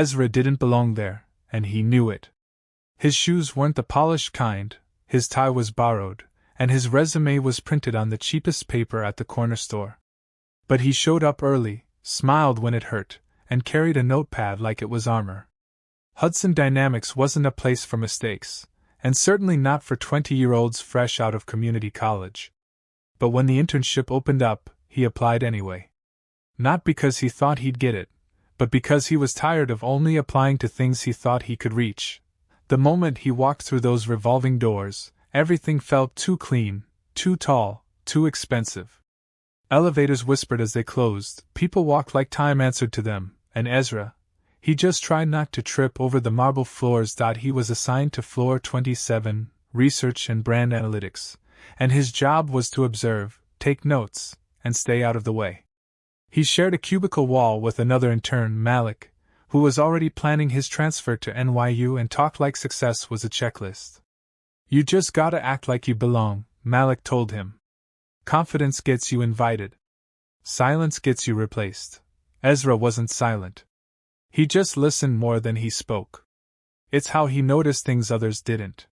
Ezra didn't belong there, and he knew it. His shoes weren't the polished kind, his tie was borrowed, and his resume was printed on the cheapest paper at the corner store. But he showed up early, smiled when it hurt, and carried a notepad like it was armor. Hudson Dynamics wasn't a place for mistakes, and certainly not for 20-year-olds fresh out of community college. But when the internship opened up, he applied anyway. Not because he thought he'd get it, but because he was tired of only applying to things he thought he could reach. The moment he walked through those revolving doors, everything felt too clean, too tall, too expensive. Elevators whispered as they closed, people walked like time answered to them, and Ezra, he just tried not to trip over the marble floors. He was assigned to floor 27, research and brand analytics, and his job was to observe, take notes, and stay out of the way. He shared a cubicle wall with another intern, Malik, who was already planning his transfer to NYU and talked like success was a checklist. You just gotta act like you belong, Malik told him. Confidence gets you invited. Silence gets you replaced. Ezra wasn't silent. He just listened more than he spoke. It's how he noticed things others didn't.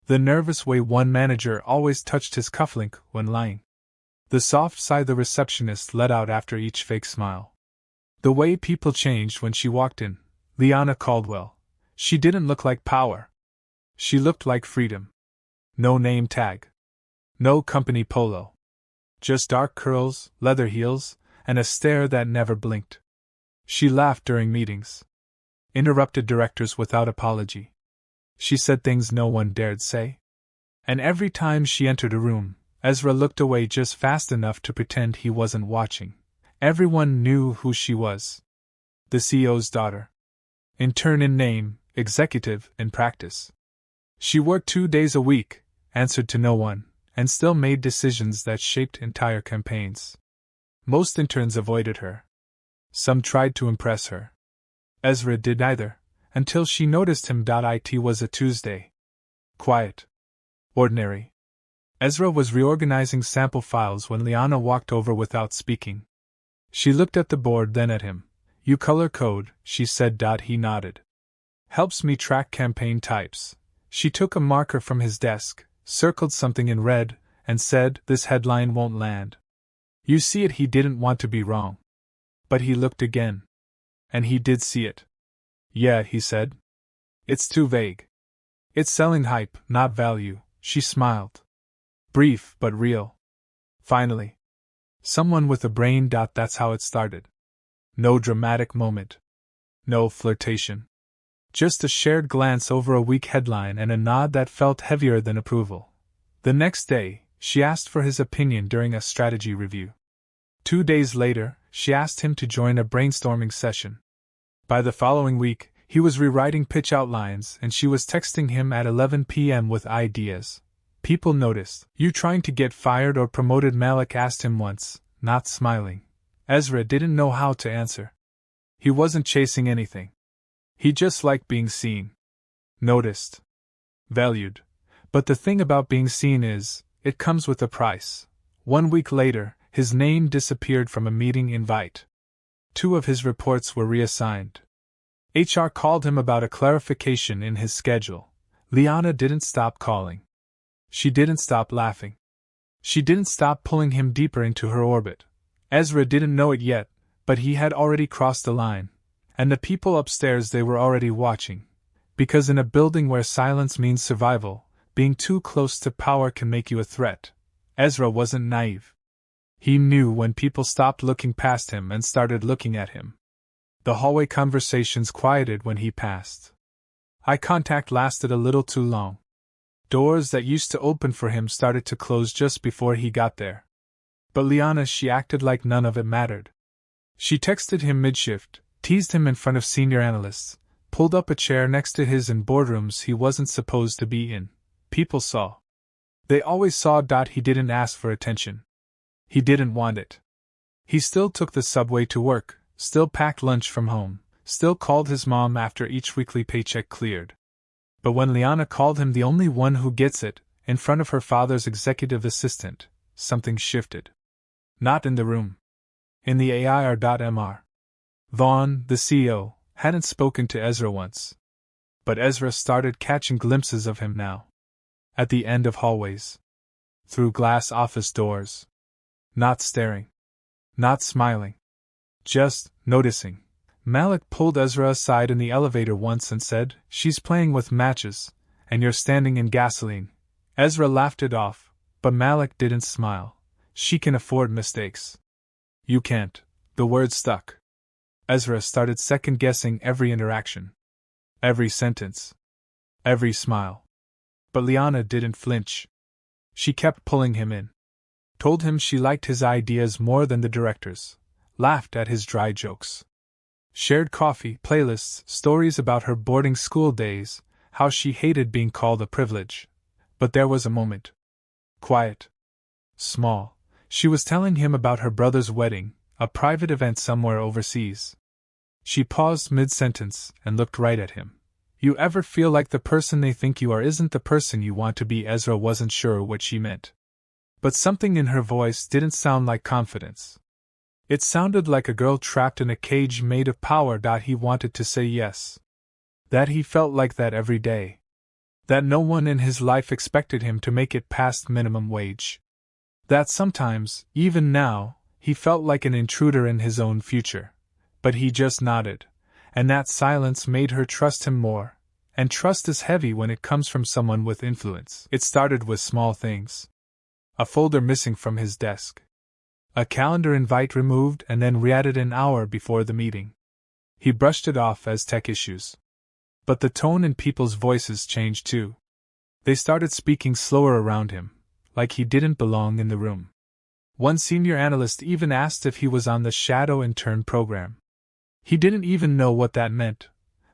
The nervous way one manager always touched his cufflink when lying. The soft sigh the receptionist let out after each fake smile. The way people changed when she walked in. Liana Caldwell. She didn't look like power. She looked like freedom. No name tag. No company polo. Just dark curls, leather heels, and a stare that never blinked. She laughed during meetings. Interrupted directors without apology. She said things no one dared say. And every time she entered a room, Ezra looked away just fast enough to pretend he wasn't watching. Everyone knew who she was. The CEO's daughter. Intern in name, executive in practice. She worked 2 days a week, answered to no one, and still made decisions that shaped entire campaigns. Most interns avoided her. Some tried to impress her. Ezra did neither, until she noticed him. It was a Tuesday. Quiet. Ordinary. Ezra was reorganizing sample files when Liana walked over without speaking. She looked at the board, then at him. You color code, she said. He nodded. Helps me track campaign types. She took a marker from his desk, circled something in red, and said, this headline won't land. You see it. He didn't want to be wrong. But he looked again. And he did see it. Yeah, he said. It's too vague. It's selling hype, not value, she smiled. Brief but real. Finally. Someone with a brain. That's how it started. No dramatic moment. No flirtation. Just a shared glance over a weak headline and a nod that felt heavier than approval. The next day, she asked for his opinion during a strategy review. 2 days later, she asked him to join a brainstorming session. By the following week, he was rewriting pitch outlines and she was texting him at 11 p.m. with ideas. People noticed. You trying to get fired or promoted? Malik asked him once, not smiling. Ezra didn't know how to answer. He wasn't chasing anything. He just liked being seen. Noticed. Valued. But the thing about being seen is, it comes with a price. 1 week later, his name disappeared from a meeting invite. 2 of his reports were reassigned. HR called him about a clarification in his schedule. Liana didn't stop calling. She didn't stop laughing. She didn't stop pulling him deeper into her orbit. Ezra didn't know it yet, but he had already crossed the line. And the people upstairs, they were already watching. Because in a building where silence means survival, being too close to power can make you a threat. Ezra wasn't naive. He knew when people stopped looking past him and started looking at him. The hallway conversations quieted when he passed. Eye contact lasted a little too long. Doors that used to open for him started to close just before he got there. But Liana, she acted like none of it mattered. She texted him mid-shift, teased him in front of senior analysts, pulled up a chair next to his in boardrooms he wasn't supposed to be in. People saw. They always saw. He didn't ask for attention. He didn't want it. He still took the subway to work, still packed lunch from home, still called his mom after each weekly paycheck cleared. But when Liana called him the only one who gets it, in front of her father's executive assistant, something shifted. Not in the room. In the AIR.MR. Vaughn, the CEO, hadn't spoken to Ezra once. But Ezra started catching glimpses of him now. At the end of hallways. Through glass office doors. Not staring. Not smiling. Just noticing. Malik pulled Ezra aside in the elevator once and said, "She's playing with matches, and you're standing in gasoline." Ezra laughed it off, but Malik didn't smile. "She can afford mistakes. You can't." The word stuck. Ezra started second-guessing every interaction. Every sentence. Every smile. But Liana didn't flinch. She kept pulling him in. Told him she liked his ideas more than the director's. Laughed at his dry jokes. Shared coffee, playlists, stories about her boarding school days, how she hated being called a privilege. But there was a moment. Quiet. Small. She was telling him about her brother's wedding, a private event somewhere overseas. She paused mid-sentence and looked right at him. "You ever feel like the person they think you are isn't the person you want to be?" Ezra wasn't sure what she meant. But something in her voice didn't sound like confidence. It sounded like a girl trapped in a cage made of power. He wanted to say yes. That he felt like that every day. That no one in his life expected him to make it past minimum wage. That sometimes, even now, he felt like an intruder in his own future. But he just nodded, and that silence made her trust him more, and trust is heavy when it comes from someone with influence. It started with small things. A folder missing from his desk. A calendar invite removed and then re-added an hour before the meeting. He brushed it off as tech issues. But the tone in people's voices changed too. They started speaking slower around him, like he didn't belong in the room. One senior analyst even asked if he was on the shadow intern program. He didn't even know what that meant.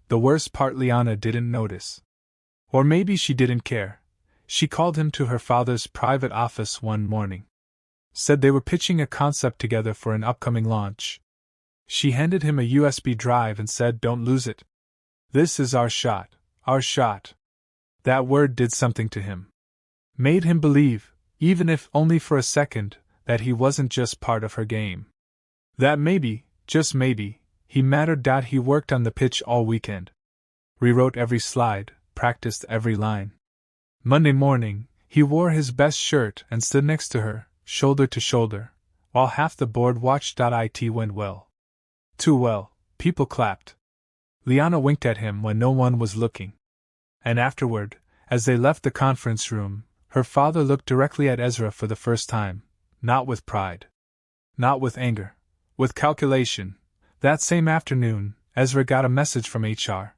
The worst part, Liana didn't notice. Or maybe she didn't care. She called him to her father's private office one morning. Said they were pitching a concept together for an upcoming launch. She handed him a USB drive and said, "Don't lose it. This is our shot, our shot." That word did something to him. Made him believe, even if only for a second, that he wasn't just part of her game. That maybe, just maybe, he mattered. He worked on the pitch all weekend. Rewrote every slide, practiced every line. Monday morning, he wore his best shirt and stood next to her, shoulder to shoulder, while half the board watched. It went well. Too well. People clapped. Liana winked at him when no one was looking. And afterward, as they left the conference room, her father looked directly at Ezra for the first time, not with pride. Not with anger. With calculation. That same afternoon, Ezra got a message from HR.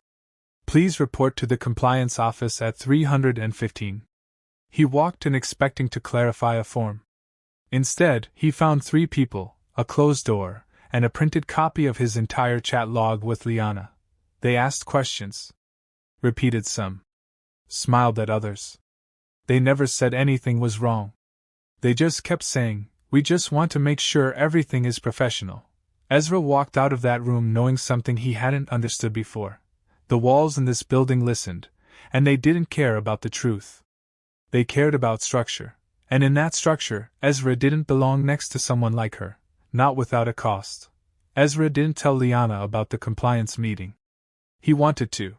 "Please report to the compliance office at 315. He walked in expecting to clarify a form. Instead, he found 3 people, a closed door, and a printed copy of his entire chat log with Liana. They asked questions. Repeated some. Smiled at others. They never said anything was wrong. They just kept saying, "We just want to make sure everything is professional." Ezra walked out of that room knowing something he hadn't understood before. The walls in this building listened, and they didn't care about the truth. They cared about structure, and in that structure, Ezra didn't belong next to someone like her, not without a cost. Ezra didn't tell Liana about the compliance meeting. He wanted to.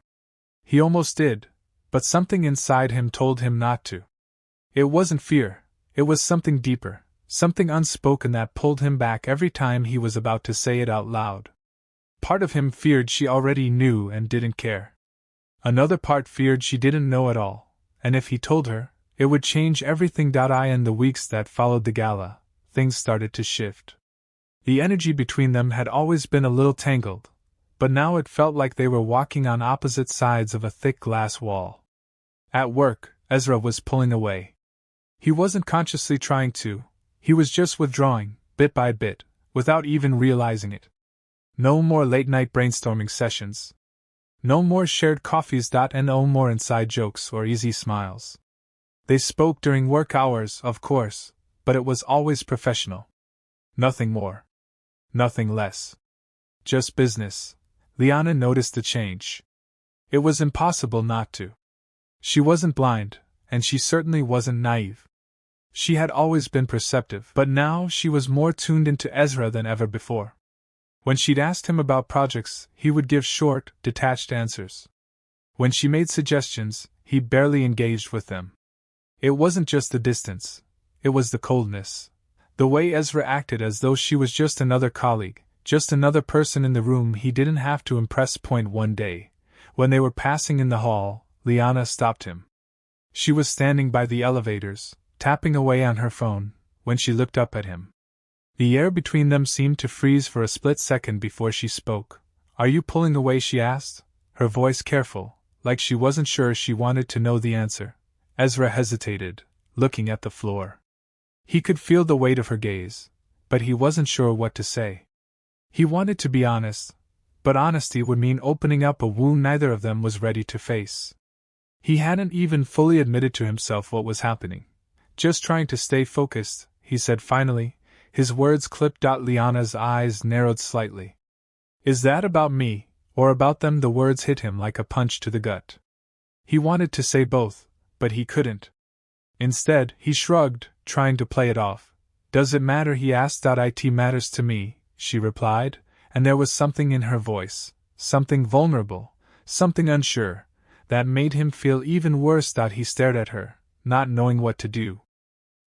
He almost did, but something inside him told him not to. It wasn't fear, it was something deeper. Something unspoken that pulled him back every time he was about to say it out loud. Part of him feared she already knew and didn't care. Another part feared she didn't know at all, and if he told her, it would change everything. In the weeks that followed the gala, things started to shift. The energy between them had always been a little tangled, but now it felt like they were walking on opposite sides of a thick glass wall. At work, Ezra was pulling away. He wasn't consciously trying to. He was just withdrawing, bit by bit, without even realizing it. No more late-night brainstorming sessions. No more shared coffees. And no more inside jokes or easy smiles. They spoke during work hours, of course, but it was always professional. Nothing more. Nothing less. Just business. Liana noticed the change. It was impossible not to. She wasn't blind, and she certainly wasn't naive. She had always been perceptive, but now she was more tuned into Ezra than ever before. When she'd asked him about projects, he would give short, detached answers. When she made suggestions, he barely engaged with them. It wasn't just the distance, it was the coldness. The way Ezra acted as though she was just another colleague, just another person in the room he didn't have to impress. One day, when they were passing in the hall, Liana stopped him. She was standing by the elevators, tapping away on her phone, when she looked up at him. The air between them seemed to freeze for a split second before she spoke. "Are you pulling away?" she asked, her voice careful, like she wasn't sure she wanted to know the answer. Ezra hesitated, looking at the floor. He could feel the weight of her gaze, but he wasn't sure what to say. He wanted to be honest, but honesty would mean opening up a wound neither of them was ready to face. He hadn't even fully admitted to himself what was happening. "Just trying to stay focused," he said finally, his words clipped. Liana's eyes narrowed slightly. "Is that about me, or about them?" The words hit him like a punch to the gut. He wanted to say both, but he couldn't. Instead, he shrugged, trying to play it off. "Does it matter?" he asked. "It matters to me," she replied, and there was something in her voice, something vulnerable, something unsure, that made him feel even worse. He stared at her, not knowing what to do.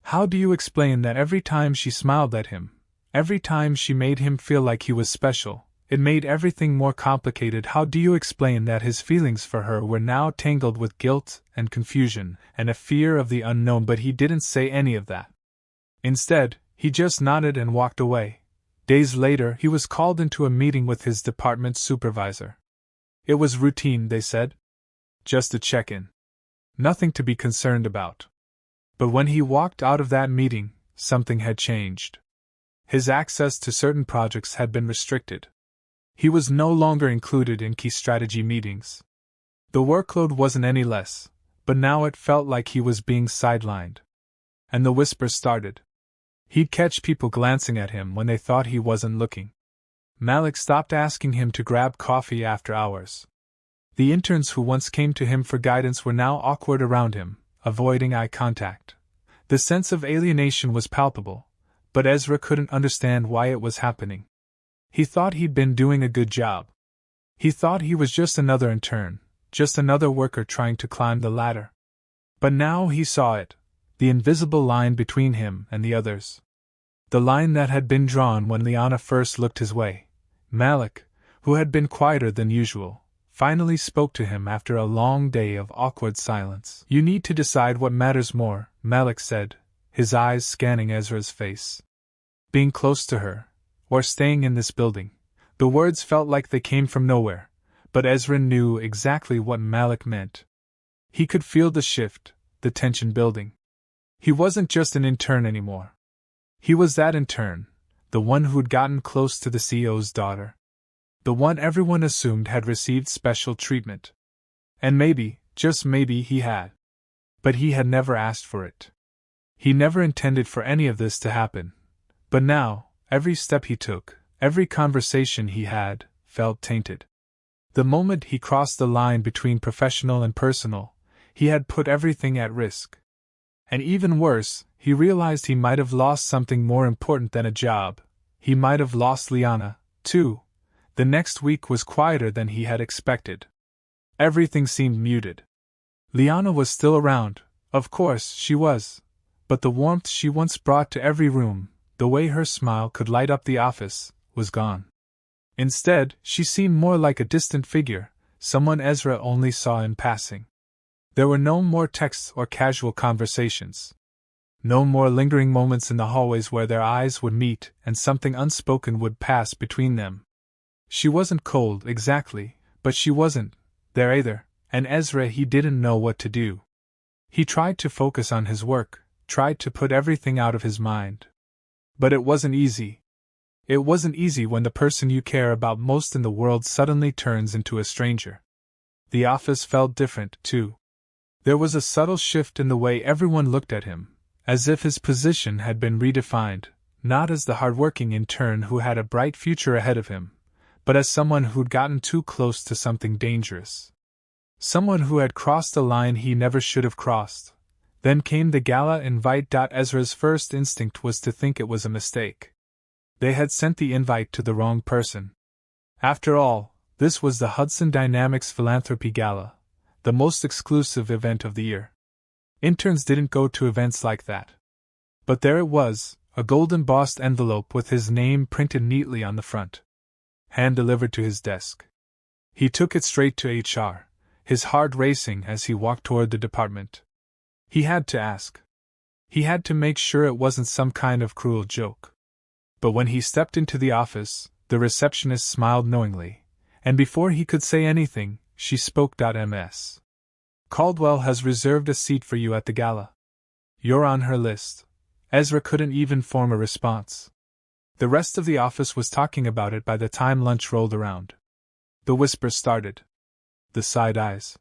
How do you explain that? Every time she smiled at him, every time she made him feel like he was special, it made everything more complicated. How do you explain that his feelings for her were now tangled with guilt and confusion and a fear of the unknown? But he didn't say any of that. Instead, he just nodded and walked away. Days later, he was called into a meeting with his department supervisor. It was routine, they said. Just a check-in. Nothing to be concerned about. But when he walked out of that meeting, something had changed. His access to certain projects had been restricted. He was no longer included in key strategy meetings. The workload wasn't any less, but now it felt like he was being sidelined. And the whispers started. He'd catch people glancing at him when they thought he wasn't looking. Malik stopped asking him to grab coffee after hours. The interns who once came to him for guidance were now awkward around him, avoiding eye contact. The sense of alienation was palpable, but Ezra couldn't understand why it was happening. He thought he'd been doing a good job. He thought he was just another intern, just another worker trying to climb the ladder. But now he saw it, the invisible line between him and the others. The line that had been drawn when Liana first looked his way. Malik, who had been quieter than usual, finally spoke to him after a long day of awkward silence. "You need to decide what matters more," Malik said, his eyes scanning Ezra's face. "Being close to her, or staying in this building." The words felt like they came from nowhere, but Ezra knew exactly what Malik meant. He could feel the shift, the tension building. He wasn't just an intern anymore. He was that intern, the one who'd gotten close to the CEO's daughter. The one everyone assumed had received special treatment. And maybe, just maybe he had. But he had never asked for it. He never intended for any of this to happen. But now, every step he took, every conversation he had, felt tainted. The moment he crossed the line between professional and personal, he had put everything at risk. And even worse, he realized he might have lost something more important than a job. He might have lost Liana, too. The next week was quieter than he had expected. Everything seemed muted. Liana was still around, of course she was. But the warmth she once brought to every room, the way her smile could light up the office, was gone. Instead, she seemed more like a distant figure, someone Ezra only saw in passing. There were no more texts or casual conversations. No more lingering moments in the hallways where their eyes would meet and something unspoken would pass between them. She wasn't cold, exactly, but she wasn't there either, and Ezra, he didn't know what to do. He tried to focus on his work, tried to put everything out of his mind. But it wasn't easy. It wasn't easy when the person you care about most in the world suddenly turns into a stranger. The office felt different, too. There was a subtle shift in the way everyone looked at him, as if his position had been redefined, not as the hardworking intern who had a bright future ahead of him, but as someone who'd gotten too close to something dangerous. Someone who had crossed a line he never should have crossed. Then came the gala invite. Ezra's first instinct was to think it was a mistake. They had sent the invite to the wrong person. After all, this was the Hudson Dynamics Philanthropy Gala, the most exclusive event of the year. Interns didn't go to events like that. But there it was, a gold-embossed envelope with his name printed neatly on the front. Hand-delivered to his desk. He took it straight to HR, his heart racing as he walked toward the department. He had to ask. He had to make sure it wasn't some kind of cruel joke. But when he stepped into the office, the receptionist smiled knowingly, and before he could say anything, she spoke. Ms. Caldwell has reserved a seat for you at the gala. You're on her list. Ezra couldn't even form a response. The rest of the office was talking about it by the time lunch rolled around. The whispers started. The side eyes.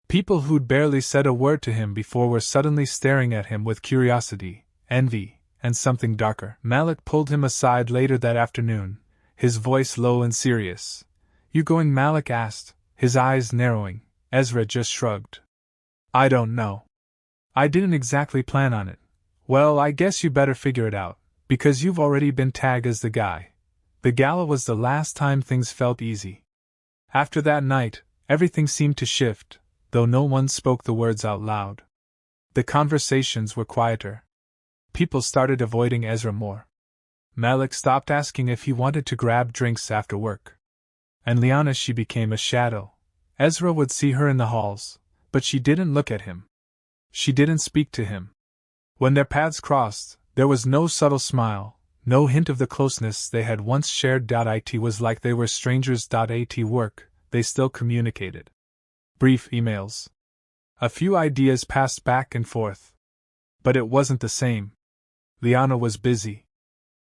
People who'd barely said a word to him before were suddenly staring at him with curiosity, envy, and something darker. Malik pulled him aside later that afternoon, his voice low and serious. You going? Malik asked, his eyes narrowing. Ezra just shrugged. I don't know. I didn't exactly plan on it. Well, I guess you better figure it out, because you've already been tagged as the guy. The gala was the last time things felt easy. After that night, everything seemed to shift, though no one spoke the words out loud. The conversations were quieter. People started avoiding Ezra more. Malik stopped asking if he wanted to grab drinks after work. And Liana, she became a shadow. Ezra would see her in the halls, but she didn't look at him. She didn't speak to him. When their paths crossed, there was no subtle smile, no hint of the closeness they had once shared. It was like they were strangers. At work, they still communicated. Brief emails. A few ideas passed back and forth. But it wasn't the same. Liana was busy.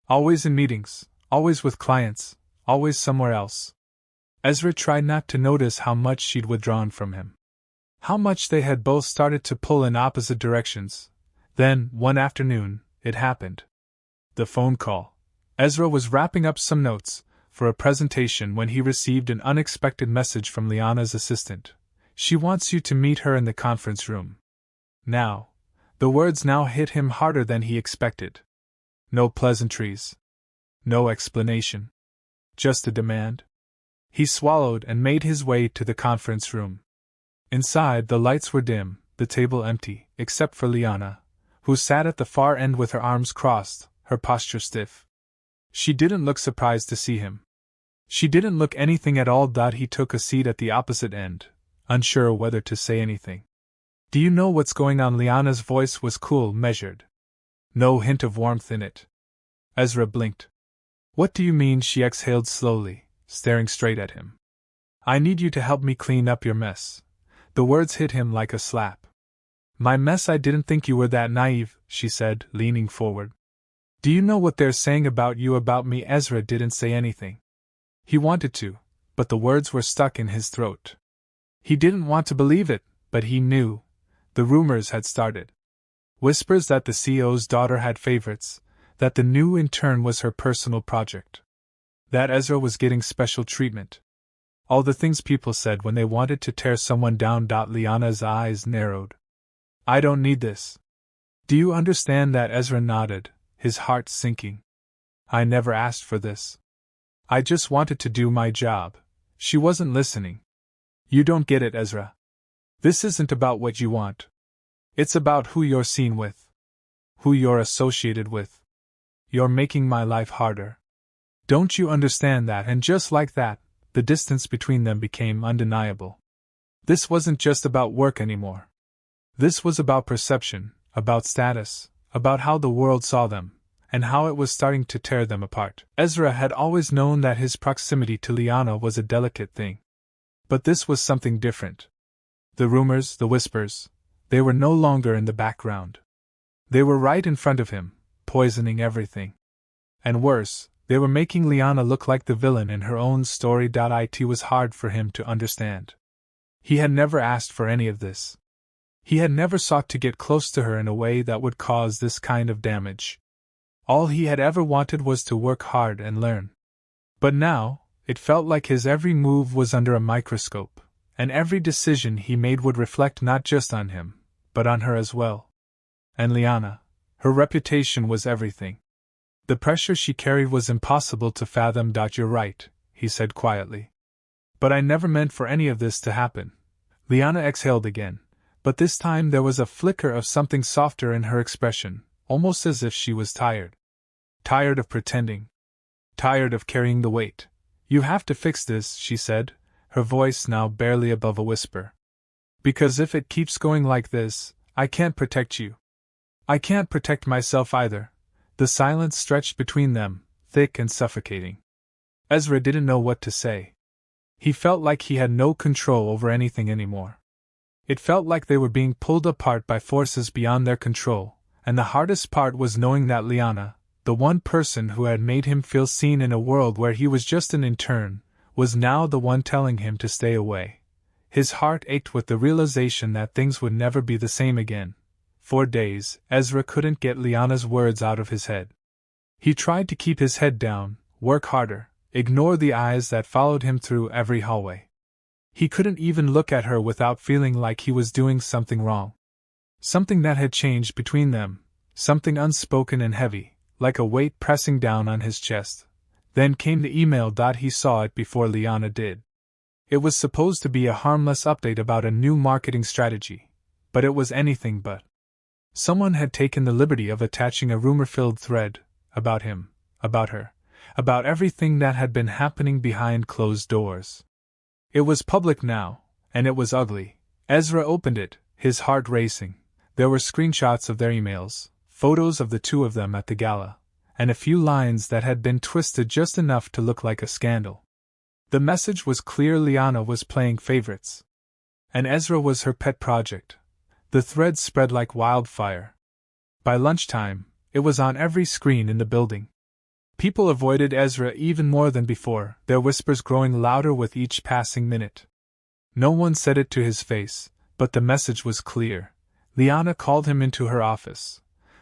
Always in meetings, always with clients, always somewhere else. Ezra tried not to notice how much she'd withdrawn from him. How much they had both started to pull in opposite directions. Then, one afternoon, it happened. The phone call. Ezra was wrapping up some notes for a presentation when he received an unexpected message from Liana's assistant. She wants you to meet her in the conference room. Now. The words now hit him harder than he expected. No pleasantries. No explanation. Just a demand. He swallowed and made his way to the conference room. Inside, the lights were dim, the table empty, except for Liana, who sat at the far end with her arms crossed, her posture stiff. She didn't look surprised to see him. She didn't look anything at all. He took a seat at the opposite end, unsure whether to say anything. Do you know what's going on? Liana's voice was cool, measured. No hint of warmth in it. Ezra blinked. What do you mean? She exhaled slowly, staring straight at him. I need you to help me clean up your mess. The words hit him like a slap. My mess? I didn't think you were that naive, she said, leaning forward. Do you know what they're saying about you, about me? Ezra didn't say anything. He wanted to, but the words were stuck in his throat. He didn't want to believe it, but he knew. The rumors had started. Whispers that the CEO's daughter had favorites, that the new intern was her personal project. That Ezra was getting special treatment. All the things people said when they wanted to tear someone down. Liana's eyes narrowed. I don't need this. Do you understand that? Ezra nodded, his heart sinking. I never asked for this. I just wanted to do my job. She wasn't listening. You don't get it, Ezra. This isn't about what you want. It's about who you're seen with. Who you're associated with. You're making my life harder. Don't you understand that? And just like that, the distance between them became undeniable. This wasn't just about work anymore. This was about perception, about status, about how the world saw them, and how it was starting to tear them apart. Ezra had always known that his proximity to Liana was a delicate thing. But this was something different. The rumors, the whispers, they were no longer in the background. They were right in front of him, poisoning everything. And worse, they were making Liana look like the villain in her own story. It was hard for him to understand. He had never asked for any of this. He had never sought to get close to her in a way that would cause this kind of damage. All he had ever wanted was to work hard and learn. But now, it felt like his every move was under a microscope, and every decision he made would reflect not just on him, but on her as well. And Liana, her reputation was everything. The pressure she carried was impossible to fathom. You're right, he said quietly. But I never meant for any of this to happen. Liana exhaled again, but this time there was a flicker of something softer in her expression, almost as if she was tired. Tired of pretending. Tired of carrying the weight. You have to fix this, she said, her voice now barely above a whisper. Because if it keeps going like this, I can't protect you. I can't protect myself either. The silence stretched between them, thick and suffocating. Ezra didn't know what to say. He felt like he had no control over anything anymore. It felt like they were being pulled apart by forces beyond their control, and the hardest part was knowing that Liana, the one person who had made him feel seen in a world where he was just an intern, was now the one telling him to stay away. His heart ached with the realization that things would never be the same again. For days, Ezra couldn't get Liana's words out of his head. He tried to keep his head down, work harder, ignore the eyes that followed him through every hallway. He couldn't even look at her without feeling like he was doing something wrong. Something that had changed between them, something unspoken and heavy, like a weight pressing down on his chest. Then came the email. He saw it before Liana did. It was supposed to be a harmless update about a new marketing strategy, but it was anything but. Someone had taken the liberty of attaching a rumor-filled thread, about him, about her, about everything that had been happening behind closed doors. It was public now, and it was ugly. Ezra opened it, his heart racing. There were screenshots of their emails, photos of the two of them at the gala, and a few lines that had been twisted just enough to look like a scandal. The message was clear: Liana was playing favorites. And Ezra was her pet project. The thread spread like wildfire. By lunchtime, it was on every screen in the building. People avoided Ezra even more than before, their whispers growing louder with each passing minute. No one said it to his face, but the message was clear. Liana called him into her office.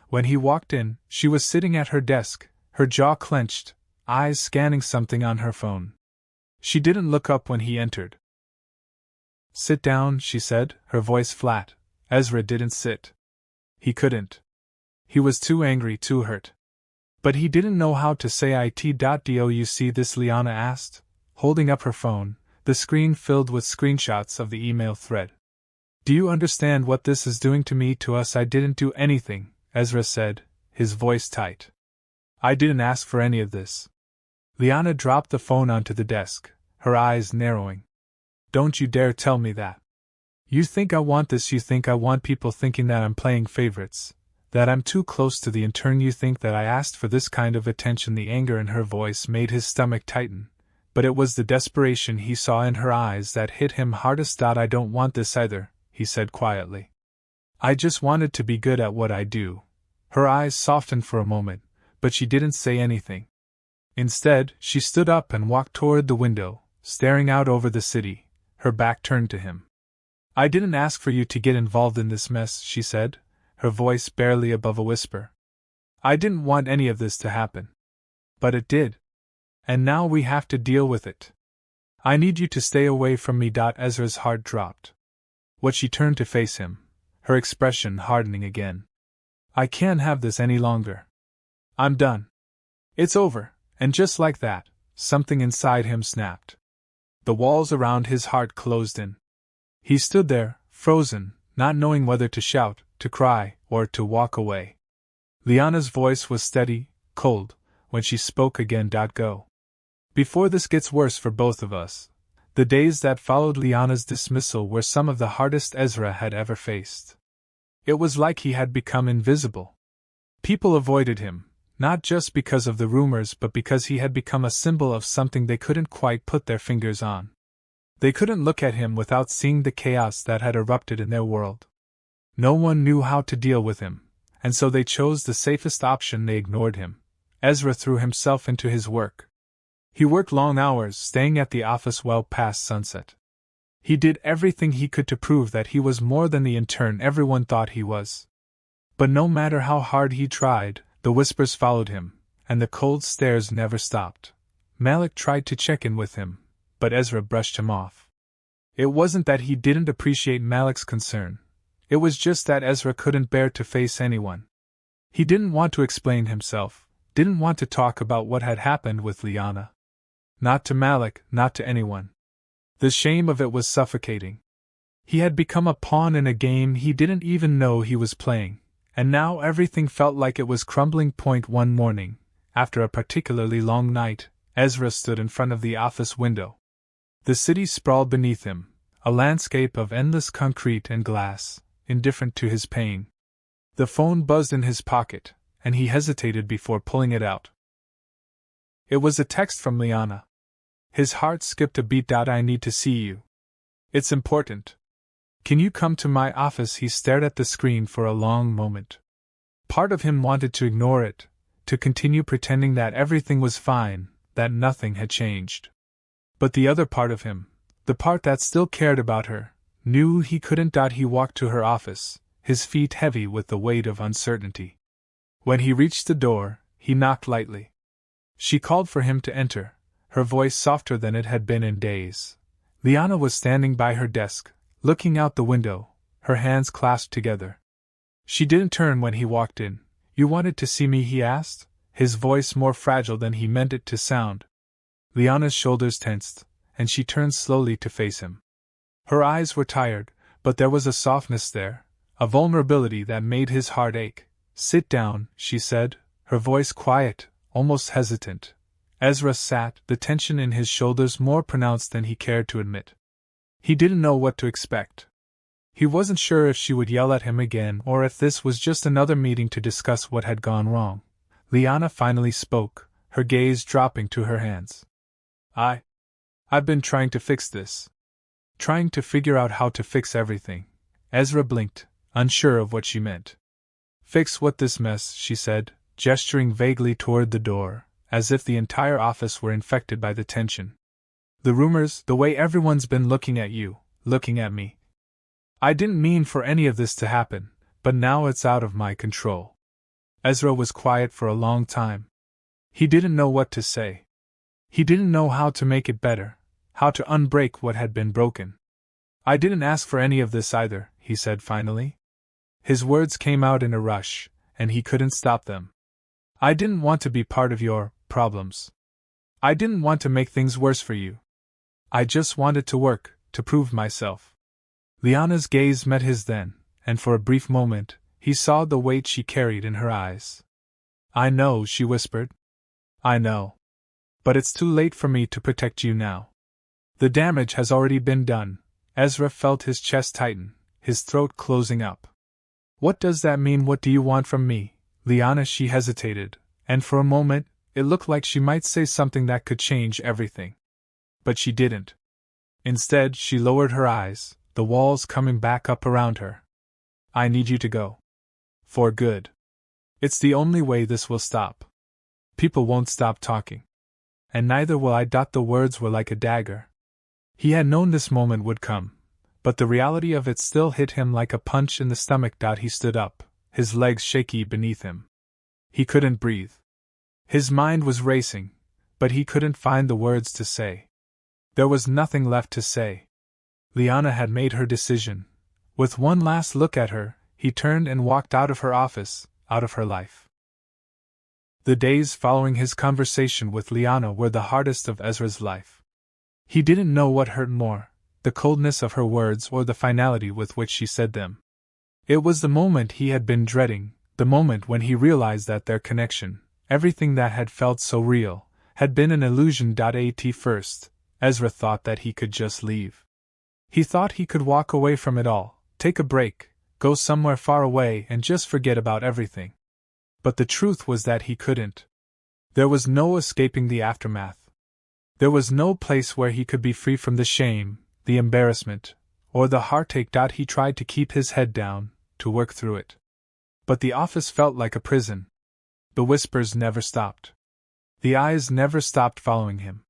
When he walked in, she was sitting at her desk, her jaw clenched, eyes scanning something on her phone. She didn't look up when he entered. "Sit down," she said, her voice flat. Ezra didn't sit. He couldn't. He was too angry, too hurt. But he didn't know how to say it. Do you see this? Liana asked, holding up her phone, the screen filled with screenshots of the email thread. "Do you understand what this is doing to me, to us?" "I didn't do anything," Ezra said, his voice tight. "I didn't ask for any of this." Liana dropped the phone onto the desk, her eyes narrowing. "Don't you dare tell me that. You think I want this? You think I want people thinking that I'm playing favorites, that I'm too close to the intern? You think that I asked for this kind of attention?" The anger in her voice made his stomach tighten, but it was the desperation he saw in her eyes that hit him hardest. "I don't want this either," he said quietly. "I just wanted to be good at what I do." Her eyes softened for a moment, but she didn't say anything. Instead, she stood up and walked toward the window, staring out over the city, her back turned to him. "I didn't ask for you to get involved in this mess," she said, her voice barely above a whisper. "I didn't want any of this to happen. But it did. And now we have to deal with it. I need you to stay away from me." Ezra's heart dropped. What she turned to face him, her expression hardening again. "I can't have this any longer. I'm done. It's over." And just like that, something inside him snapped. The walls around his heart closed in. He stood there, frozen, not knowing whether to shout, to cry, or to walk away. Liana's voice was steady, cold, when she spoke again. "Go. Before this gets worse for both of us." The days that followed Liana's dismissal were some of the hardest Ezra had ever faced. It was like he had become invisible. People avoided him, not just because of the rumors but because he had become a symbol of something they couldn't quite put their fingers on. They couldn't look at him without seeing the chaos that had erupted in their world. No one knew how to deal with him, and so they chose the safest option. They ignored him. Ezra threw himself into his work. He worked long hours, staying at the office well past sunset. He did everything he could to prove that he was more than the intern everyone thought he was. But no matter how hard he tried, the whispers followed him, and the cold stares never stopped. Malik tried to check in with him, but Ezra brushed him off. It wasn't that he didn't appreciate Malik's concern. It was just that Ezra couldn't bear to face anyone. He didn't want to explain himself, didn't want to talk about what had happened with Liana. Not to Malik, not to anyone. The shame of it was suffocating. He had become a pawn in a game he didn't even know he was playing, and now everything felt like it was crumbling. One morning, after a particularly long night, Ezra stood in front of the office window. The city sprawled beneath him, a landscape of endless concrete and glass, indifferent to his pain. The phone buzzed in his pocket, and he hesitated before pulling it out. It was a text from Liana. His heart skipped a beat. I need to see you. It's important. Can you come to my office? He stared at the screen for a long moment. Part of him wanted to ignore it, to continue pretending that everything was fine, that nothing had changed. But the other part of him, the part that still cared about her, knew he couldn't. He walked to her office, his feet heavy with the weight of uncertainty. When he reached the door, he knocked lightly. She called for him to enter, her voice softer than it had been in days. Liana was standing by her desk, looking out the window, her hands clasped together. She didn't turn when he walked in. You wanted to see me? He asked, his voice more fragile than he meant it to sound. Liana's shoulders tensed, and she turned slowly to face him. Her eyes were tired, but there was a softness there, a vulnerability that made his heart ache. Sit down, she said, her voice quiet, almost hesitant. Ezra sat, the tension in his shoulders more pronounced than he cared to admit. He didn't know what to expect. He wasn't sure if she would yell at him again or if this was just another meeting to discuss what had gone wrong. Liana finally spoke, her gaze dropping to her hands. I've been trying to fix this. Trying to figure out how to fix everything. Ezra blinked, unsure of what she meant. Fix what? This mess, she said, gesturing vaguely toward the door, as if the entire office were infected by the tension. The rumors, the way everyone's been looking at you, looking at me. I didn't mean for any of this to happen, but now it's out of my control. Ezra was quiet for a long time. He didn't know what to say. He didn't know how to make it better, how to unbreak what had been broken. I didn't ask for any of this either, he said finally. His words came out in a rush, and he couldn't stop them. I didn't want to be part of your problems. I didn't want to make things worse for you. I just wanted to work, to prove myself. Liana's gaze met his then, and for a brief moment, he saw the weight she carried in her eyes. I know, she whispered. I know. But it's too late for me to protect you now. The damage has already been done. Ezra felt his chest tighten, his throat closing up. What does that mean? What do you want from me, Liana? She hesitated, and for a moment, it looked like she might say something that could change everything. But she didn't. Instead, she lowered her eyes, the walls coming back up around her. I need you to go. For good. It's the only way this will stop. People won't stop talking. And neither will I. The words were like a dagger. He had known this moment would come, but the reality of it still hit him like a punch in the stomach. He stood up, his legs shaky beneath him. He couldn't breathe. His mind was racing, but he couldn't find the words to say. There was nothing left to say. Liana had made her decision. With one last look at her, he turned and walked out of her office, out of her life. The days following his conversation with Liana were the hardest of Ezra's life. He didn't know what hurt more, the coldness of her words or the finality with which she said them. It was the moment he had been dreading, the moment when he realized that their connection, everything that had felt so real, had been an illusion. At first, Ezra thought that he could just leave. He thought he could walk away from it all, take a break, go somewhere far away and just forget about everything. But the truth was that he couldn't. There was no escaping the aftermath. There was no place where he could be free from the shame, the embarrassment, or the heartache. He tried to keep his head down, to work through it. But the office felt like a prison. The whispers never stopped. The eyes never stopped following him.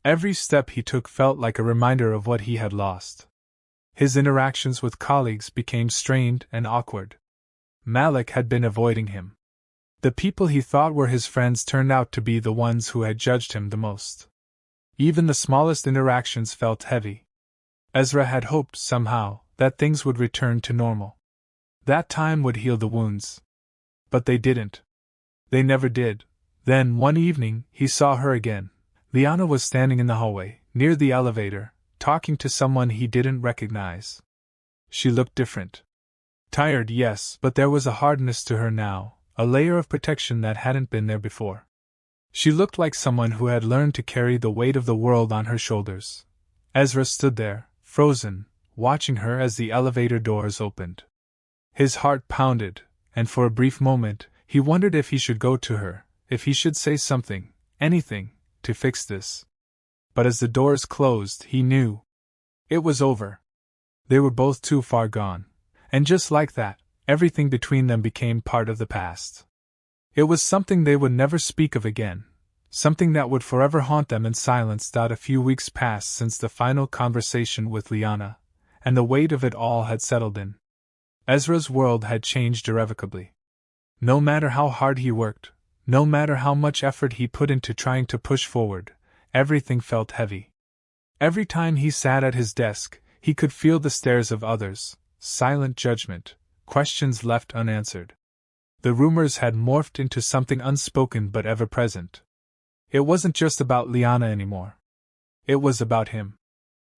Every step he took felt like a reminder of what he had lost. His interactions with colleagues became strained and awkward. Malik had been avoiding him. The people he thought were his friends turned out to be the ones who had judged him the most. Even the smallest interactions felt heavy. Ezra had hoped, somehow, that things would return to normal. That time would heal the wounds. But they didn't. They never did. Then, one evening, he saw her again. Liana was standing in the hallway, near the elevator, talking to someone he didn't recognize. She looked different. Tired, yes, but there was a hardness to her now, a layer of protection that hadn't been there before. She looked like someone who had learned to carry the weight of the world on her shoulders. Ezra stood there, frozen, watching her as the elevator doors opened. His heart pounded, and for a brief moment, he wondered if he should go to her, if he should say something, anything, to fix this. But as the doors closed, he knew. It was over. They were both too far gone. And just like that, everything between them became part of the past. It was something they would never speak of again, something that would forever haunt them in silence. A few weeks passed since the final conversation with Liana, and the weight of it all had settled in. Ezra's world had changed irrevocably. No matter how hard he worked, no matter how much effort he put into trying to push forward, everything felt heavy. Every time he sat at his desk, he could feel the stares of others, silent judgment, questions left unanswered. The rumors had morphed into something unspoken but ever-present. It wasn't just about Liana anymore. It was about him.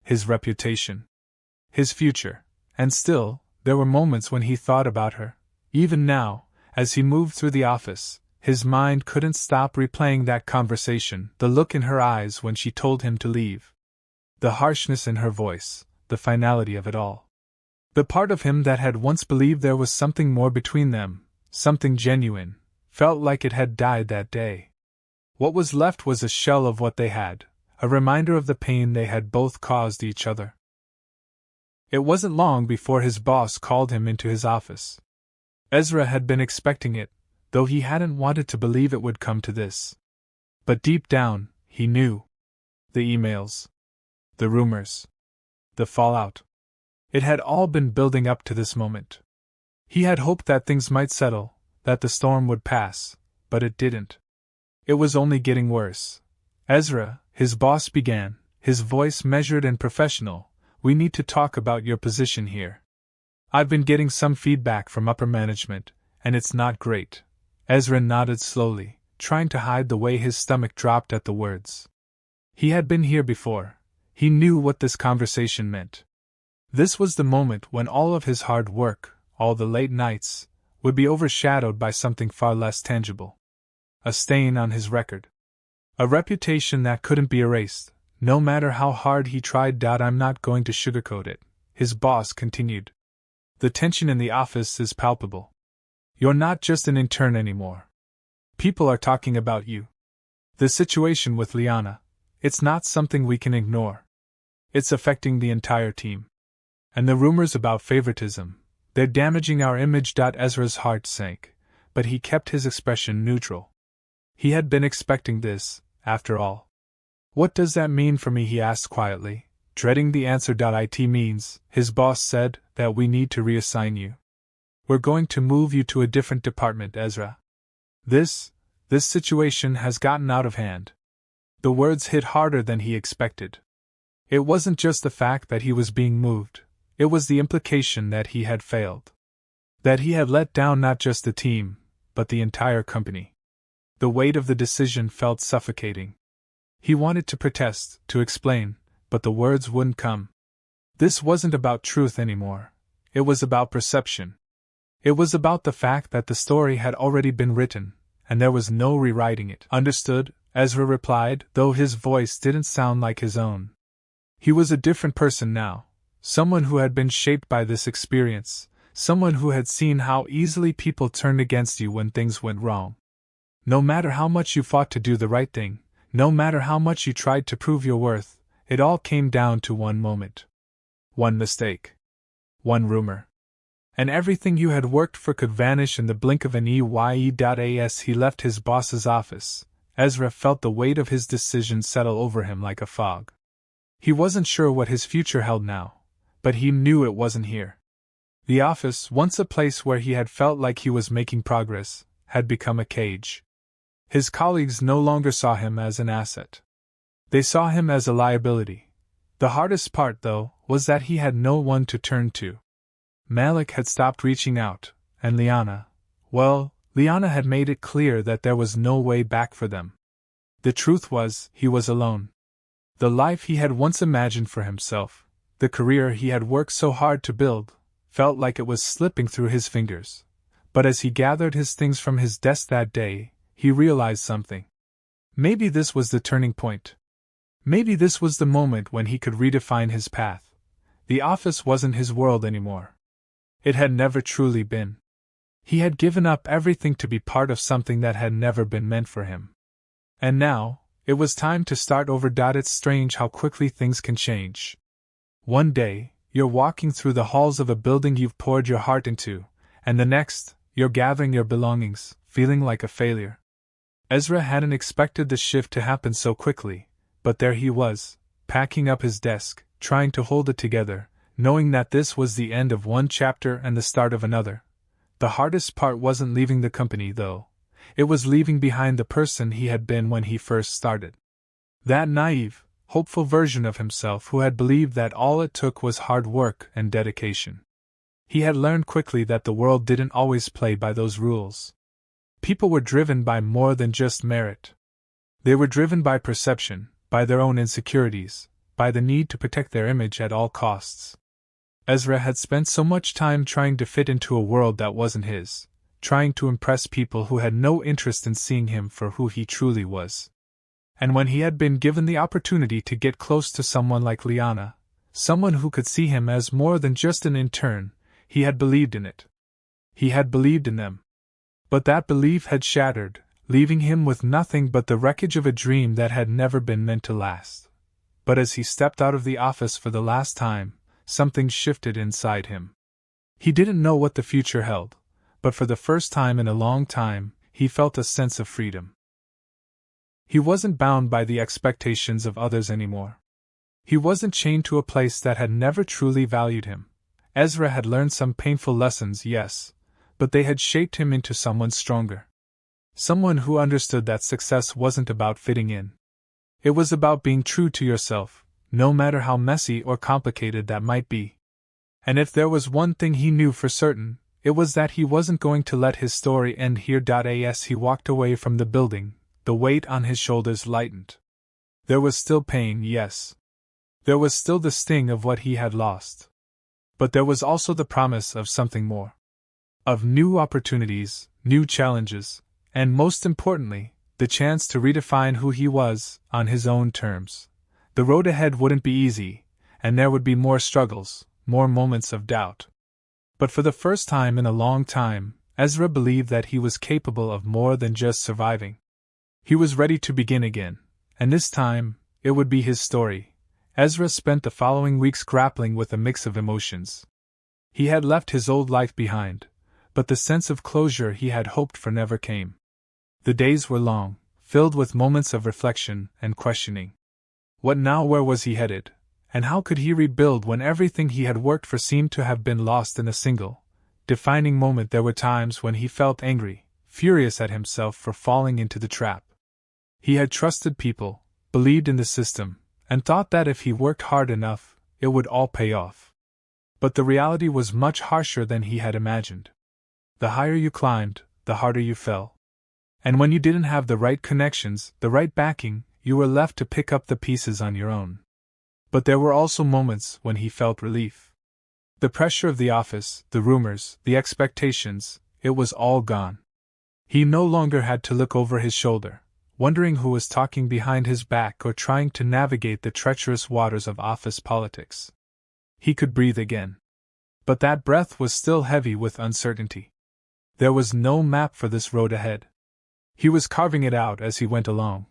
His reputation. His future. And still, there were moments when he thought about her. Even now, as he moved through the office, his mind couldn't stop replaying that conversation, the look in her eyes when she told him to leave. The harshness in her voice, the finality of it all. The part of him that had once believed there was something more between them, something genuine, felt like it had died that day. What was left was a shell of what they had, a reminder of the pain they had both caused each other. It wasn't long before his boss called him into his office. Ezra had been expecting it, though he hadn't wanted to believe it would come to this. But deep down, he knew. The emails. The rumors. The fallout. It had all been building up to this moment. He had hoped that things might settle, that the storm would pass, but it didn't. It was only getting worse. Ezra, his boss began, his voice measured and professional, "We need to talk about your position here. I've been getting some feedback from upper management, and it's not great." Ezra nodded slowly, trying to hide the way his stomach dropped at the words. He had been here before. He knew what this conversation meant. This was the moment when all of his hard work, all the late nights, would be overshadowed by something far less tangible. A stain on his record. A reputation that couldn't be erased, no matter how hard he tried. "I'm not going to sugarcoat it," his boss continued. "The tension in the office is palpable. You're not just an intern anymore. People are talking about you. The situation with Liana, it's not something we can ignore. It's affecting the entire team. And the rumors about favoritism, they're damaging our image." Ezra's heart sank, but he kept his expression neutral. He had been expecting this, after all. "What does that mean for me?" he asked quietly, dreading the answer. "It means," his boss said, "that we need to reassign you. We're going to move you to a different department, Ezra. This situation has gotten out of hand." The words hit harder than he expected. It wasn't just the fact that he was being moved, it was the implication that he had failed. That he had let down not just the team, but the entire company. The weight of the decision felt suffocating. He wanted to protest, to explain, but the words wouldn't come. This wasn't about truth anymore. It was about perception. It was about the fact that the story had already been written, and there was no rewriting it. "Understood," Ezra replied, though his voice didn't sound like his own. He was a different person now, someone who had been shaped by this experience, someone who had seen how easily people turned against you when things went wrong. No matter how much you fought to do the right thing, no matter how much you tried to prove your worth, it all came down to one moment. One mistake. One rumor. And everything you had worked for could vanish in the blink of an eye. As he left his boss's office, Ezra felt the weight of his decision settle over him like a fog. He wasn't sure what his future held now, but he knew it wasn't here. The office, once a place where he had felt like he was making progress, had become a cage. His colleagues no longer saw him as an asset. They saw him as a liability. The hardest part, though, was that he had no one to turn to. Malik had stopped reaching out, and Liana, well, Liana had made it clear that there was no way back for them. The truth was, he was alone. The life he had once imagined for himself, the career he had worked so hard to build, felt like it was slipping through his fingers. But as he gathered his things from his desk that day, he realized something. Maybe this was the turning point. Maybe this was the moment when he could redefine his path. The office wasn't his world anymore. It had never truly been. He had given up everything to be part of something that had never been meant for him. And now, it was time to start over. It's strange how quickly things can change. One day, you're walking through the halls of a building you've poured your heart into, and the next, you're gathering your belongings, feeling like a failure. Ezra hadn't expected the shift to happen so quickly, but there he was, packing up his desk, trying to hold it together, knowing that this was the end of one chapter and the start of another. The hardest part wasn't leaving the company, though. It was leaving behind the person he had been when he first started. That naive, hopeful version of himself who had believed that all it took was hard work and dedication. He had learned quickly that the world didn't always play by those rules. People were driven by more than just merit. They were driven by perception, by their own insecurities, by the need to protect their image at all costs. Ezra had spent so much time trying to fit into a world that wasn't his, trying to impress people who had no interest in seeing him for who he truly was. And when he had been given the opportunity to get close to someone like Liana, someone who could see him as more than just an intern, he had believed in it. He had believed in them. But that belief had shattered, leaving him with nothing but the wreckage of a dream that had never been meant to last. But as he stepped out of the office for the last time, something shifted inside him. He didn't know what the future held, but for the first time in a long time, he felt a sense of freedom. He wasn't bound by the expectations of others anymore. He wasn't chained to a place that had never truly valued him. Ezra had learned some painful lessons, yes, but they had shaped him into someone stronger. Someone who understood that success wasn't about fitting in. It was about being true to yourself, no matter how messy or complicated that might be. And if there was one thing he knew for certain, it was that he wasn't going to let his story end here. As he walked away from the building, the weight on his shoulders lightened. There was still pain, yes. There was still the sting of what he had lost. But there was also the promise of something more. Of new opportunities, new challenges, and most importantly, the chance to redefine who he was, on his own terms. The road ahead wouldn't be easy, and there would be more struggles, more moments of doubt. But for the first time in a long time, Ezra believed that he was capable of more than just surviving. He was ready to begin again, and this time, it would be his story. Ezra spent the following weeks grappling with a mix of emotions. He had left his old life behind, but the sense of closure he had hoped for never came. The days were long, filled with moments of reflection and questioning. What now? Where was he headed? And how could he rebuild when everything he had worked for seemed to have been lost in a single, defining moment? There were times when he felt angry, furious at himself for falling into the trap. He had trusted people, believed in the system, and thought that if he worked hard enough, it would all pay off. But the reality was much harsher than he had imagined. The higher you climbed, the harder you fell. And when you didn't have the right connections, the right backing, you were left to pick up the pieces on your own. But there were also moments when he felt relief. The pressure of the office, the rumors, the expectations, it was all gone. He no longer had to look over his shoulder, wondering who was talking behind his back or trying to navigate the treacherous waters of office politics. He could breathe again. But that breath was still heavy with uncertainty. There was no map for this road ahead. He was carving it out as he went along.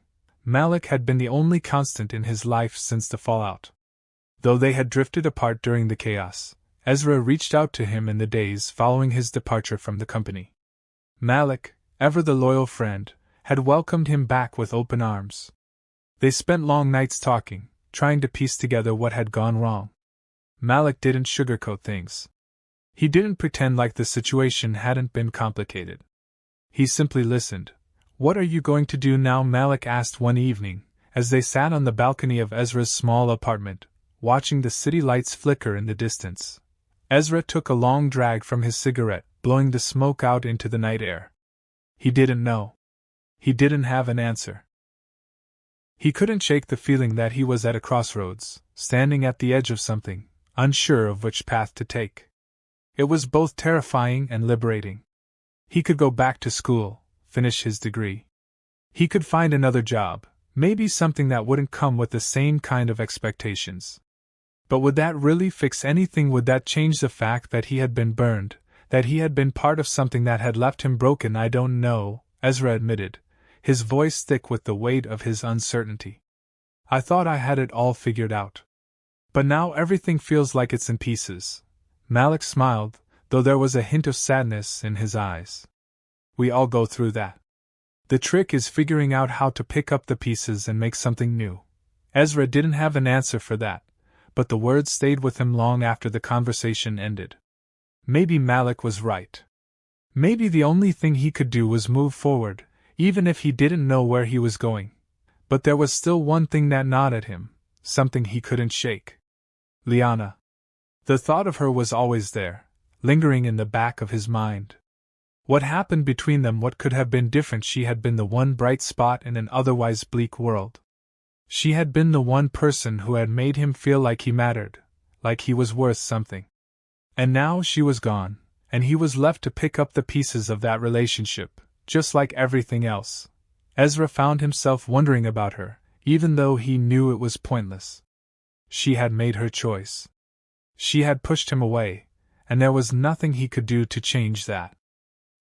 Malik had been the only constant in his life since the fallout. Though they had drifted apart during the chaos, Ezra reached out to him in the days following his departure from the company. Malik, ever the loyal friend, had welcomed him back with open arms. They spent long nights talking, trying to piece together what had gone wrong. Malik didn't sugarcoat things. He didn't pretend like the situation hadn't been complicated. He simply listened. "What are you going to do now?" Malik asked one evening, as they sat on the balcony of Ezra's small apartment, watching the city lights flicker in the distance. Ezra took a long drag from his cigarette, blowing the smoke out into the night air. He didn't know. He didn't have an answer. He couldn't shake the feeling that he was at a crossroads, standing at the edge of something, unsure of which path to take. It was both terrifying and liberating. He could go back to school, finish his degree. He could find another job, maybe something that wouldn't come with the same kind of expectations. But would that really fix anything? Would that change the fact that he had been burned, that he had been part of something that had left him broken? I don't know, Ezra admitted, his voice thick with the weight of his uncertainty. I thought I had it all figured out. But now everything feels like it's in pieces. Malik smiled, though there was a hint of sadness in his eyes. We all go through that. The trick is figuring out how to pick up the pieces and make something new. Ezra didn't have an answer for that, but the words stayed with him long after the conversation ended. Maybe Malik was right. Maybe the only thing he could do was move forward, even if he didn't know where he was going. But there was still one thing that gnawed at him, something he couldn't shake. Liana. The thought of her was always there, lingering in the back of his mind. What happened between them? What could have been different? She had been the one bright spot in an otherwise bleak world. She had been the one person who had made him feel like he mattered, like he was worth something. And now she was gone, and he was left to pick up the pieces of that relationship, just like everything else. Ezra found himself wondering about her, even though he knew it was pointless. She had made her choice. She had pushed him away, and there was nothing he could do to change that.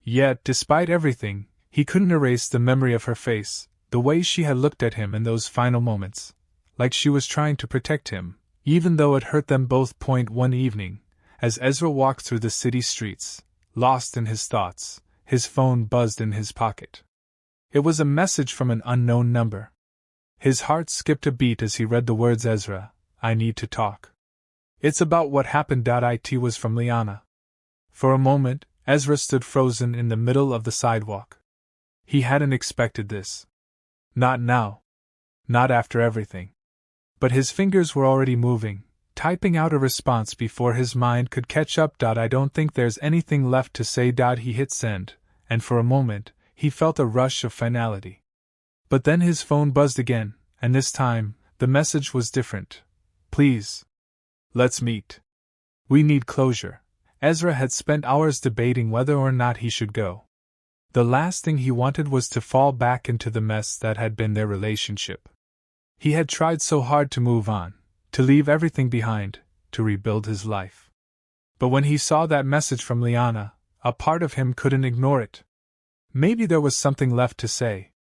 Yet, despite everything, he couldn't erase the memory of her face, the way she had looked at him in those final moments, like she was trying to protect him, even though it hurt them both. One evening, as Ezra walked through the city streets, lost in his thoughts, his phone buzzed in his pocket. It was a message from an unknown number. His heart skipped a beat as he read the words, Ezra, I need to talk. It's about what happened. It was from Liana. For a moment, Ezra stood frozen in the middle of the sidewalk. He hadn't expected this. Not now. Not after everything. But his fingers were already moving, typing out a response before his mind could catch up. I don't think there's anything left to say. He hit send, and for a moment, he felt a rush of finality. But then his phone buzzed again, and this time, the message was different. Please. Let's meet. We need closure. Ezra had spent hours debating whether or not he should go. The last thing he wanted was to fall back into the mess that had been their relationship. He had tried so hard to move on, to leave everything behind, to rebuild his life. But when he saw that message from Liana, a part of him couldn't ignore it. Maybe there was something left to say.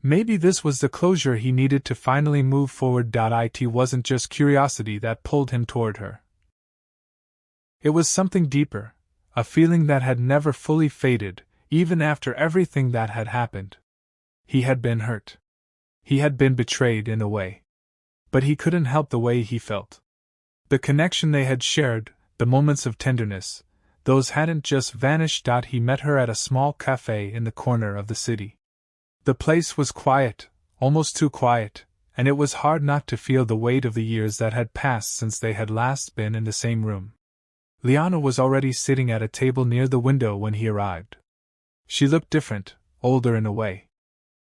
Maybe this was the closure he needed to finally move forward. It wasn't just curiosity that pulled him toward her. It was something deeper, a feeling that had never fully faded, even after everything that had happened. He had been hurt. He had been betrayed in a way. But he couldn't help the way he felt. The connection they had shared, the moments of tenderness, those hadn't just vanished. He met her at a small cafe in the corner of the city. The place was quiet, almost too quiet, and it was hard not to feel the weight of the years that had passed since they had last been in the same room. Liana was already sitting at a table near the window when he arrived. She looked different, older in a way.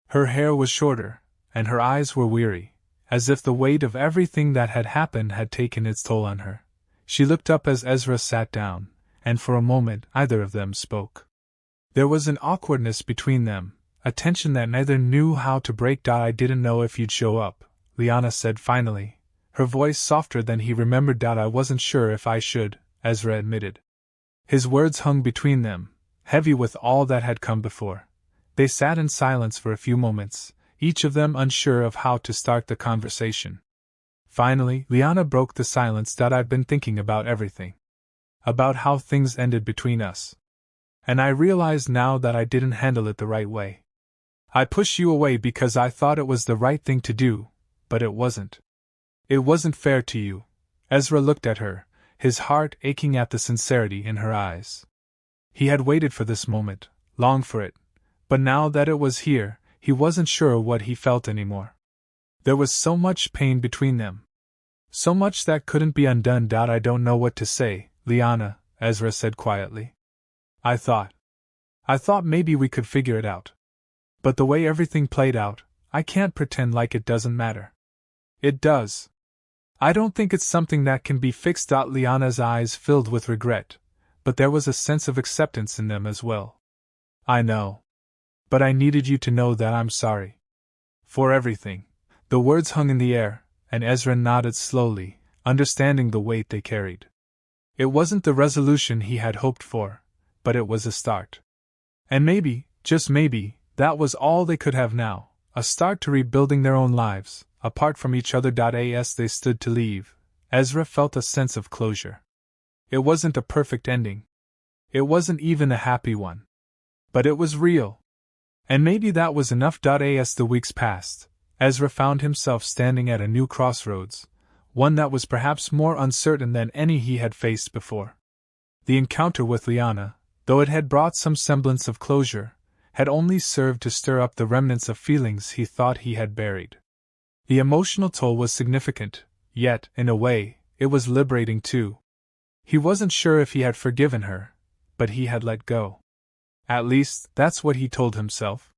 Her hair was shorter, and her eyes were weary, as if the weight of everything that had happened had taken its toll on her. She looked up as Ezra sat down, and for a moment neither of them spoke. There was an awkwardness between them, a tension that neither knew how to break. I didn't know if you'd show up, Liana said finally, her voice softer than he remembered. I wasn't sure if I should, Ezra admitted. His words hung between them, heavy with all that had come before. They sat in silence for a few moments, each of them unsure of how to start the conversation. Finally, Liana broke the silence. I've been thinking about everything. About how things ended between us. And I realize now that I didn't handle it the right way. I pushed you away because I thought it was the right thing to do, but it wasn't. It wasn't fair to you. Ezra looked at her, his heart aching at the sincerity in her eyes. He had waited for this moment, longed for it, but now that it was here, he wasn't sure what he felt anymore. There was so much pain between them. So much that couldn't be undone. I don't know what to say, Liana, Ezra said quietly. I thought I thought maybe we could figure it out. But the way everything played out, I can't pretend like it doesn't matter. It does. I don't think it's something that can be fixed. Liana's eyes filled with regret, but there was a sense of acceptance in them as well. I know. But I needed you to know that I'm sorry. For everything. The words hung in the air, and Ezra nodded slowly, understanding the weight they carried. It wasn't the resolution he had hoped for, but it was a start. And maybe, just maybe, that was all they could have now, a start to rebuilding their own lives, apart from each other. As they stood to leave, Ezra felt a sense of closure. It wasn't a perfect ending. It wasn't even a happy one. But it was real. And maybe that was enough. As the weeks passed, Ezra found himself standing at a new crossroads, one that was perhaps more uncertain than any he had faced before. The encounter with Liana, though it had brought some semblance of closure, had only served to stir up the remnants of feelings he thought he had buried. The emotional toll was significant, yet, in a way, it was liberating too. He wasn't sure if he had forgiven her, but he had let go. At least, that's what he told himself.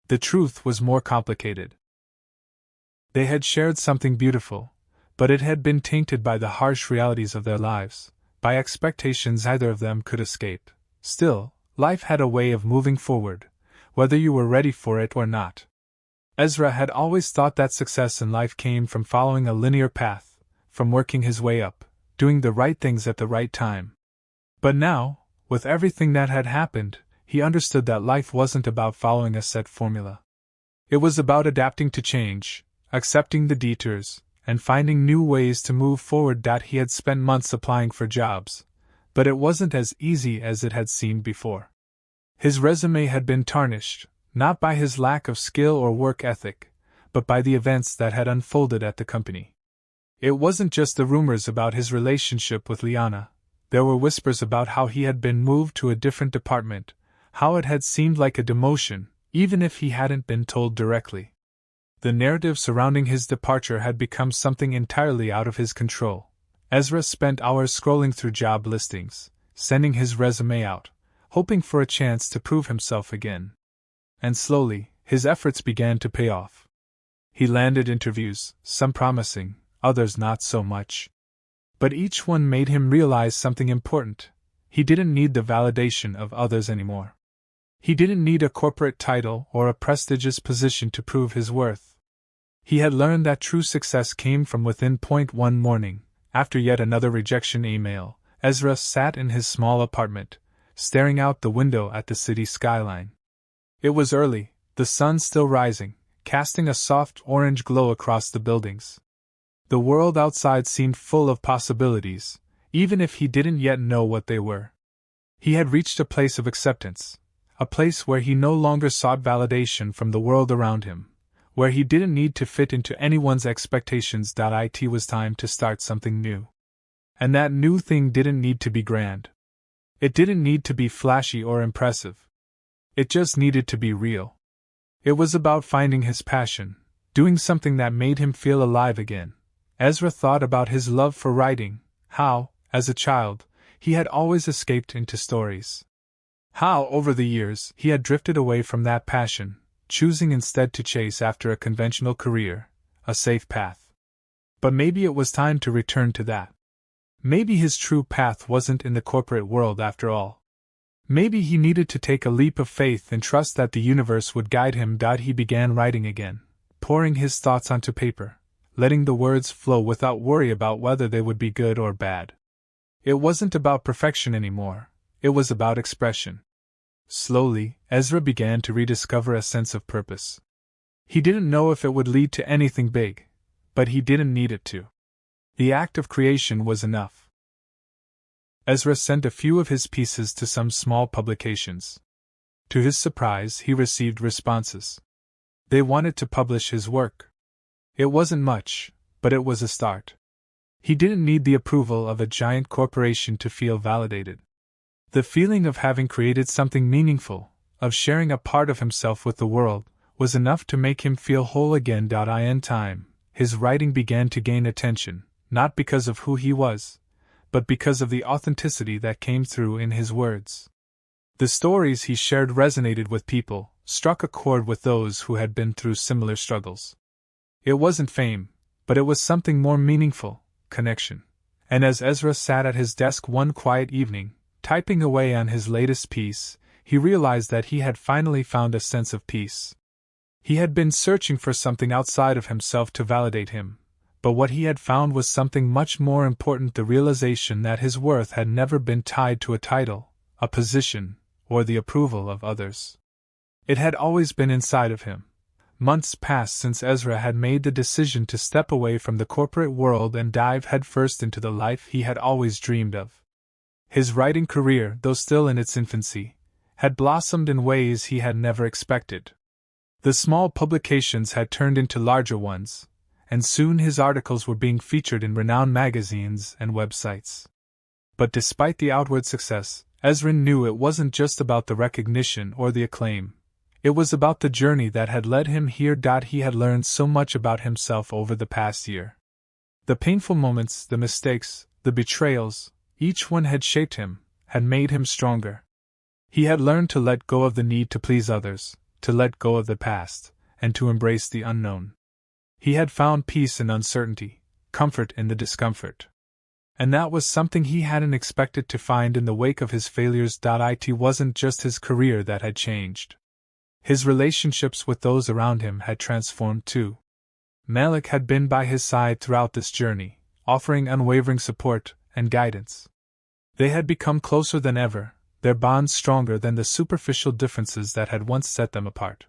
The truth was more complicated. They had shared something beautiful, but it had been tainted by the harsh realities of their lives, by expectations neither of them could escape. Still, life had a way of moving forward, whether you were ready for it or not. Ezra had always thought that success in life came from following a linear path, from working his way up, doing the right things at the right time. But now, with everything that had happened, he understood that life wasn't about following a set formula. It was about adapting to change, accepting the detours, and finding new ways to move forward. He had spent months applying for jobs, but it wasn't as easy as it had seemed before. His resume had been tarnished, not by his lack of skill or work ethic, but by the events that had unfolded at the company. It wasn't just the rumors about his relationship with Liana. There were whispers about how he had been moved to a different department, how it had seemed like a demotion, even if he hadn't been told directly. The narrative surrounding his departure had become something entirely out of his control. Ezra spent hours scrolling through job listings, sending his resume out, hoping for a chance to prove himself again. And slowly, his efforts began to pay off. He landed interviews, some promising, others not so much. But each one made him realize something important. He didn't need the validation of others anymore. He didn't need a corporate title or a prestigious position to prove his worth. He had learned that true success came from within. One morning, after yet another rejection email, Ezra sat in his small apartment, staring out the window at the city skyline. It was early, the sun still rising, casting a soft orange glow across the buildings. The world outside seemed full of possibilities, even if he didn't yet know what they were. He had reached a place of acceptance, a place where he no longer sought validation from the world around him, where he didn't need to fit into anyone's expectations. It was time to start something new. And that new thing didn't need to be grand. It didn't need to be flashy or impressive. It just needed to be real. It was about finding his passion, doing something that made him feel alive again. Ezra thought about his love for writing, how, as a child, he had always escaped into stories. How, over the years, he had drifted away from that passion, choosing instead to chase after a conventional career, a safe path. But maybe it was time to return to that. Maybe his true path wasn't in the corporate world after all. Maybe he needed to take a leap of faith and trust that the universe would guide him. He began writing again, pouring his thoughts onto paper, letting the words flow without worry about whether they would be good or bad. It wasn't about perfection anymore, it was about expression. Slowly, Ezra began to rediscover a sense of purpose. He didn't know if it would lead to anything big, but he didn't need it to. The act of creation was enough. Ezra sent a few of his pieces to some small publications. To his surprise, he received responses. They wanted to publish his work. It wasn't much, but it was a start. He didn't need the approval of a giant corporation to feel validated. The feeling of having created something meaningful, of sharing a part of himself with the world, was enough to make him feel whole again. In time, his writing began to gain attention, not because of who he was, but because of the authenticity that came through in his words. The stories he shared resonated with people, struck a chord with those who had been through similar struggles. It wasn't fame, but it was something more meaningful: connection. And as Ezra sat at his desk one quiet evening, typing away on his latest piece, he realized that he had finally found a sense of peace. He had been searching for something outside of himself to validate him, but what he had found was something much more important: the realization that his worth had never been tied to a title, a position, or the approval of others. It had always been inside of him. Months passed since Ezra had made the decision to step away from the corporate world and dive headfirst into the life he had always dreamed of. His writing career, though still in its infancy, had blossomed in ways he had never expected. The small publications had turned into larger ones, and soon his articles were being featured in renowned magazines and websites. But despite the outward success, Ezra knew it wasn't just about the recognition or the acclaim. It was about the journey that had led him here. He had learned so much about himself over the past year. The painful moments, the mistakes, the betrayals, each one had shaped him, had made him stronger. He had learned to let go of the need to please others, to let go of the past, and to embrace the unknown. He had found peace in uncertainty, comfort in the discomfort. And that was something he hadn't expected to find in the wake of his failures. It wasn't just his career that had changed. His relationships with those around him had transformed too. Malik had been by his side throughout this journey, offering unwavering support and guidance. They had become closer than ever, their bonds stronger than the superficial differences that had once set them apart.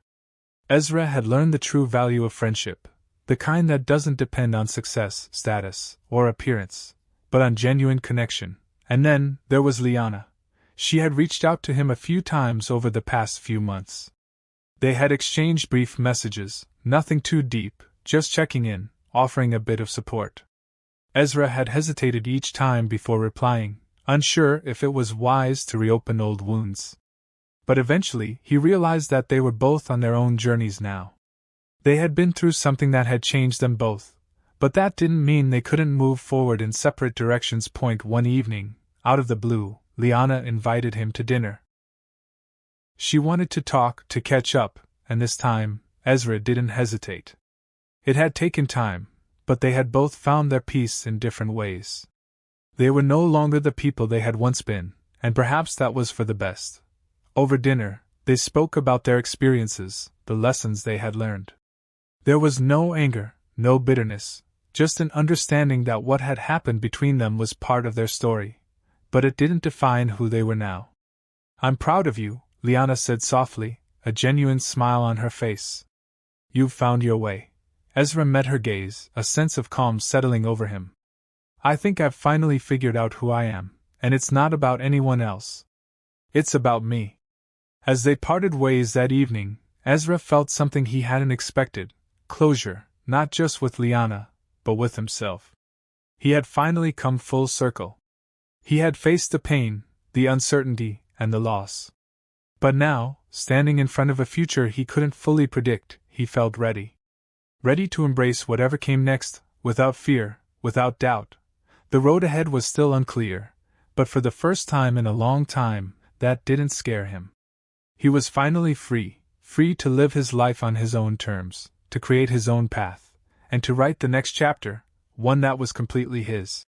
Ezra had learned the true value of friendship, the kind that doesn't depend on success, status, or appearance, but on genuine connection. And then, there was Liana. She had reached out to him a few times over the past few months. They had exchanged brief messages, nothing too deep, just checking in, offering a bit of support. Ezra had hesitated each time before replying, unsure if it was wise to reopen old wounds. But eventually, he realized that they were both on their own journeys now. They had been through something that had changed them both, but that didn't mean they couldn't move forward in separate directions. One evening, out of the blue, Liana invited him to dinner. She wanted to talk, to catch up, and this time, Ezra didn't hesitate. It had taken time, but they had both found their peace in different ways. They were no longer the people they had once been, and perhaps that was for the best. Over dinner, they spoke about their experiences, the lessons they had learned. There was no anger, no bitterness, just an understanding that what had happened between them was part of their story, but it didn't define who they were now. "I'm proud of you," Liana said softly, a genuine smile on her face. "You've found your way." Ezra met her gaze, a sense of calm settling over him. "I think I've finally figured out who I am, and it's not about anyone else. It's about me." As they parted ways that evening, Ezra felt something he hadn't expected: closure, not just with Liana, but with himself. He had finally come full circle. He had faced the pain, the uncertainty, and the loss. But now, standing in front of a future he couldn't fully predict, he felt ready. Ready to embrace whatever came next, without fear, without doubt. The road ahead was still unclear, but for the first time in a long time, that didn't scare him. He was finally free to live his life on his own terms, to create his own path, and to write the next chapter, one that was completely his.